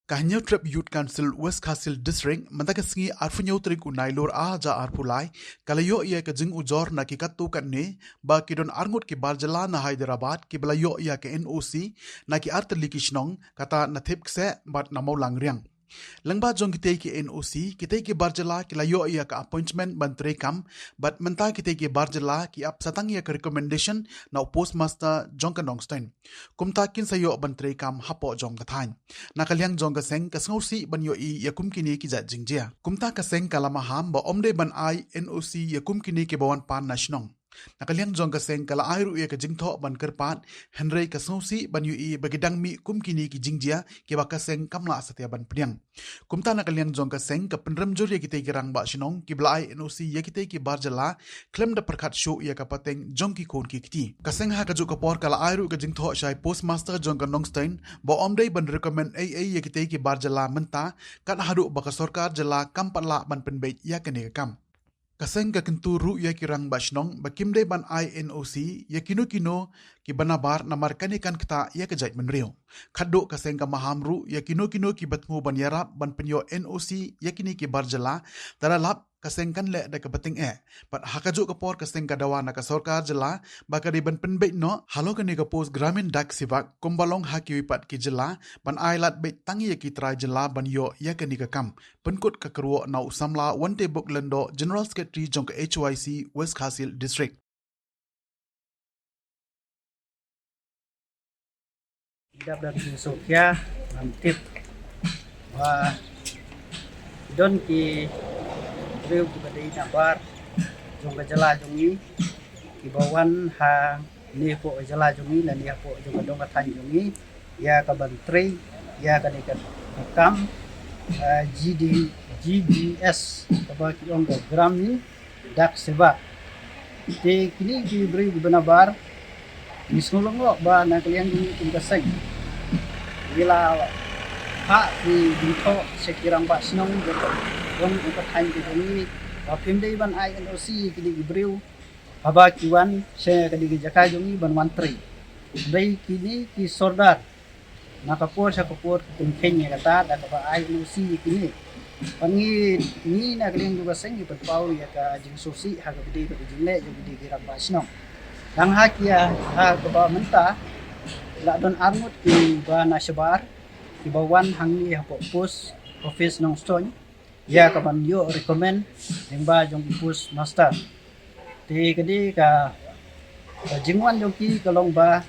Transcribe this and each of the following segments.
Kahnyo Trip Youth Council West Castle District mantakesingi arfunyo trik unai lor aja arpulai kalayo ia ke jing ujor na kikatu kanne ba kidon arngut ki barjala na Hyderabad ki balayo ia ke NOC na ki artli kishnong kata na thipkse bat na maulang riang Langba jong kitay ki NOC kitay ki barjala ki layo iya ka appointment bantre kam but menta kitay ki barjala ki ap satang iya ka recommendation na postmaster jong ka nongstein kumta kin sayo bantre kam hapo jong ka thain nakaliang jong ka seng ka sngosi banyo i yakum kini ki ja jingjia kumta ka seng kalama ham ba omde ban ai NOC yakum kini ki bawan pan national Nakaliang jong ka seng kala airu ia ka jingtho ban kerpat Henry ka sngosi ban yu i bagidang mi kum kini ki jingjia ki baka seng kamla satia ban pniang kumta nakaliang jong ka seng ka penrem jor ya kitay kirang ba sinong ki blai NOC ya kitay ki barjala klem da perkhat show ia ka pateng jong ki kon ki kiti ka seng ha ka ju ka por kala airu ka jingtho shai postmaster jong ka nongstein ba omdei ban recommend AA ya kitay ki barjala menta kan hadu baka sarkar jala kampala ban penbeit ya kene kam Kaseng ka kenturu ya kirang basnong bakimde ban INOC ya kino ki banabar na markani kan kita ya kejait menrio. Khaddo kaseng ka mahamru ya kino ki batmu ban yarap ban penyo NOC ya kini ki barjala daralap kaseng kan le da ka bating pat hakaju ka por kaseng ka dawa na ka sarkar jala baka di ban penbeit no halo ka ni ka pos gramin dak sivak kumbalong haki wipat ki jala ban ailat beit tangi ya ki trai jala ban yo ya kani ka kam penkut ka kerwo na usamla wante buk lendo general secretary jong ka HYC West Castle District Idap dan Sofia mantip wa don ki reu ki badai nabar jong ka jala jong ni ki bawan ha ni po jala jong ni lan ya po jong ka dong ka tan jong ni ya ka bantre ya ka ni ka kam GDS ka ki ong ka gram ni dak seba te kini ki breu ki banabar Misngulong lo ba na kalian ini kumkaseng bila ha di dito sekirang ba sinong dito wong ipathan dito ni pimday ban INOC kini gibriw haba kiwan se kadi jaka jongi ban mantri dai kini ki sordar nakapor sa kapor kumkenya kata da ba INOC kini pangi ni na kalian juga seng ipatpaw ya ka jing susi ha ka bidi jingle jadi girang ba sinong Ang hakia ha kaba menta la don armut ki ba nasbar ki bawan hangni ha pos office nong stone ya ka ban yo recommend yang ba jong pus master ti kadi ka jingwan jong ki kalong ba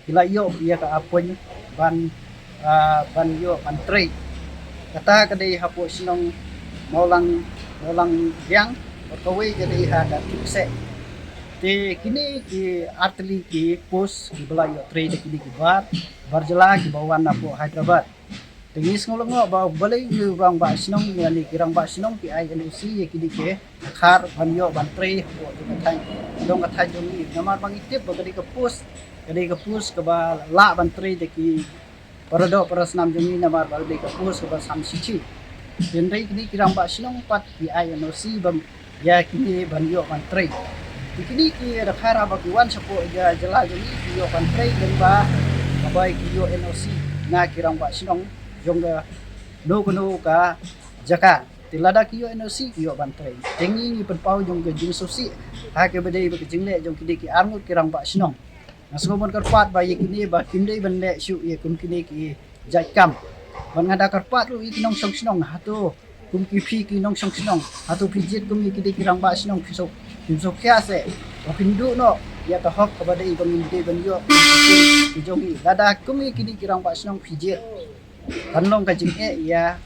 ila yo ya ka apon ban yo ban trade kata kadi ha po sinong maulang yang kawe jadi ha da kipse Te kini ki artli ki pos ki belayo trade kini ki barjala ki bawan na po Hyderabad. Tingis ngolong ba balay yu bang ba sinong ni kirang ba sinong ki INOC kini ke khar banyo ban trade po katay. Dong katay jong ni namar bang itip ba kadi ka pos ka ba la ban trade ki parado paras nam jong ni namar ba kadi ka pos ka ba sam sichi. Dendai kini kirang ba sinong pat ki INOC bang ya kini banyo ban trade. Kini ki rakhara bagiwan sa po jala jali kiyo kan pray dan ba kabay kiyo NOC na kirang ba sinong jong no ka jaka tilada kiyo NOC kiyo ban pray tingi ni penpau jong ke jing susi ha ke bedai ba jingle jong kidi ki arngut kirang ba sinong nasgomon karpat ba kini ba kimdai ban le syu ye kum kini ki jakam ban ngada karpat lu ikinong song sinong hatu kum ki phi ki nong song sinong hatu pijit kum kidi kirang ba sinong kisok Kimso kya se pindu no ya ka hok kepada ibang hindi banyo jogi dada kumi kini kirang pa sinong pijit kanlong ka jing ya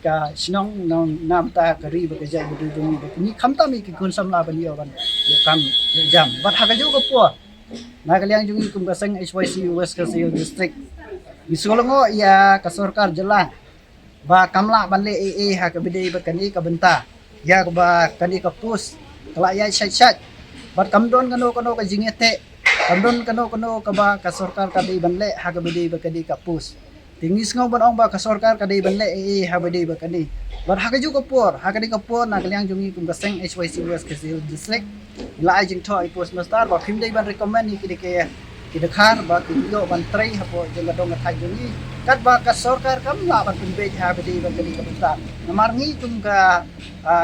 ka sinong nam ta kari ba kaja budu dungi ni kamta mi ki kun samla banyo ban ya kam jam bat ha ka jo ko po na kaliang jungi kum kasang HYC West Castle District isolongo ya ka sarkar jala ba kamla banle ha ka bidai ba kani ka benta ya ba kani ka pus kala ya shat bat kamdon kano ka jingete kamdon kano ka ba ka sarkar ka di banle ha ka bidi ba kadi ka pus tingis ngo ban ong ba ka sarkar ka di banle ha bidi ba kani bat ha ka ju ka por ha ka di ka por na kaliang jungi kum kaseng HYC West Castle District la jing tho I post master ba phim dai ban recommend ni kidi ke kidekhar ba kiyo bantrai hapo jong gadong kathai joni kat ba ka sarkar kam la ban pembe ha bedi ba kini kabuta namarngi tum ka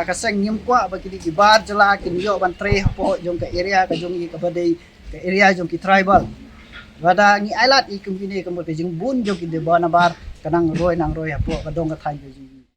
kaseng nyim kwa ba kini ibar jela kiyo bantrai hapo jong ka area ka jong ka badai ka area jong ki tribal wada ngi ailat ikum kini kemut jeng bun jong ki de banabar kanang roi nang roi hapo gadong kathai joni